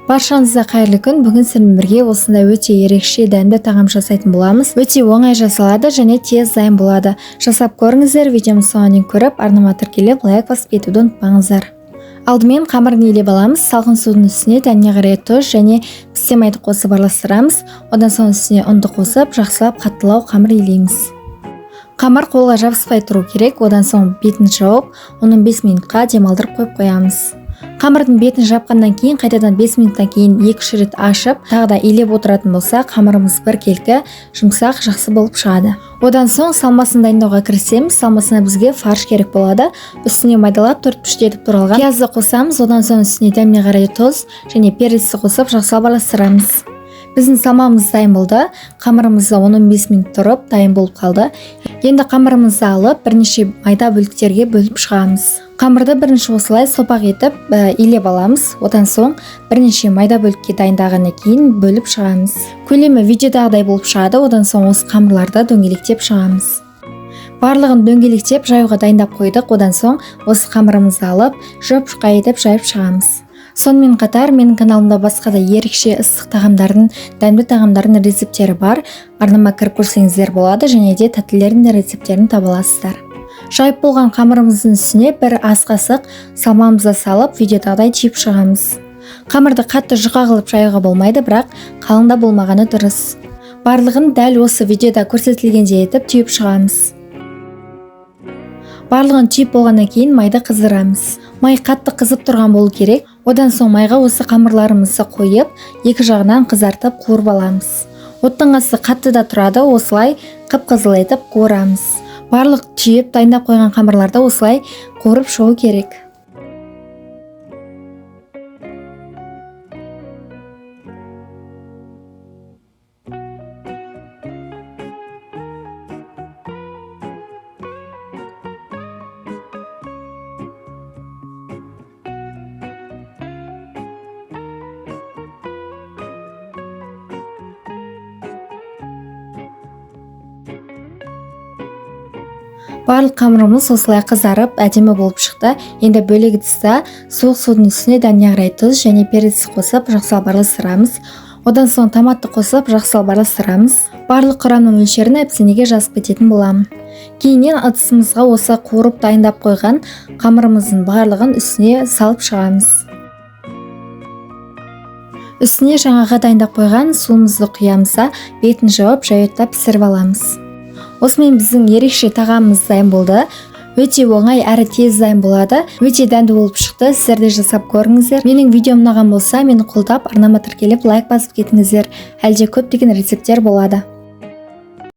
Баршаңызға қайырлы күн. Бүгін сіздермен бірге осындай өте ерекше дәмді тағам жасайтын боламыз. Өте оңай жасалады және тез дайын болады. Жасап көріңіздер. Видеомыз соңына дейін көріп, арнама тіркеліп, лайк басып кетуді ұмытпаңыздар. Алдымен қамырын илеп аламыз. Салқын судың үстіне дәміне қарай тұз және пісте майды қосып араластырамыз. Одан соң үстіне ұнды қосып, жақсылап қаттылау қамыр илейміз. Қамыр қолға жабыспай тұру керек. Одан соң бетін жауып, оның 5 минутқа демалдырып қойып қоямыз. Қамырдың бетін жапқаннан кейін қайтадан 5 минуттан кейін 2-3 рет ашып, тағы да илеп отыратын болса, қамырымыз біркелкі, жұмсақ, жақсы болып шығады. Одан соң салмасын дайындауға кірісеміз. Салмасына бізге фарш керек болады. Үстіне майдалап 4-5 етіп туралған пиязды қосамыз. Одан соң үстіне дәміне қарай тұз және перецті қосып жақсылап араластырамыз. Біздің салмамыз дайын болды. Қамырымызды 15 минут тұрып дайын болып қалды. Енді қамырымызды алып, бірнеше майда бөліктерге бөліп шығамыз. Қамырды бірінші осылай сопақ етіп илеп аламыз. Одан соң бірнеше майда бөлікке дайындағаннан кейін бөліп шығамыз. Көлемі видеодағыдай болып шығады. Одан соң осы қамырларды дөңгелектеп шығамыз. Барлығын дөңгелектеп жаюға дайындап қойдық. Одан соң осы қамырымызды алып, жұп-жұқа етіп жайып шығамыз. Сонымен қатар менің каналымда басқа да ерекше ыстық тағамдардың, дәмді тағамдардың рецептері бар. Арнама кіріп көрсеңіздер болады, және де тәттілердің де рецептерін таба аласыздар. Жайып болған қамырымыздың үстіне бір ас қасық салмамызды салып, видеодағыдай жиып шығамыз. Қамырды қатты жұқа қылып жаюға болмайды, бірақ қалыңда болмағаны дұрыс. Барлығын дәл осы видеода көрсетілгенде етіп түйіп шығамыз. Барлығын түйіп болғаннан кейін майды қыздырамыз. Май қатты қызып тұрған болу керек. Одан соң майға осы қамырларымызды қойып, екі жағынан қызартып қуырып аламыз. Оттың асы қатты да тұрады, осылай қып-қызыл етіп қуырамыз. Барлық түйіп дайындап қойған қамырларды осылай қуырып шығу керек. Барлық қамырымыз осылай қызарып, әдемі болып шықты. Енді бөлек ыдыста суық судың үстіне дәміне қарай тұз және перец қосып, жақсылап араластырамыз. Одан соң томатты қосып, жақсылап араластырамыз. Барлық құрамның мөлшерін әпсенеге жазып кететін боламын. Кейіннен ыдысымызға осы қуырып дайындап қойған қамырымыздың барлығын үстіне салып шығамыз. Үстіне жаңағы дайындап қойған суымызды құямыз да, бетін жауып, жайықтап пісіріп аламыз. Осымен біздің ерекше тағамымыз дайын болды. Өте оңай әрі тез дайын болады. Өте дәмді болып шықты. Сіздер де жасап көріңіздер. Менің видеом ұнаған болса, мені қолдап, арнама тіркеліп, лайк басып кетіңіздер. Әлде көптеген рецепттер болады.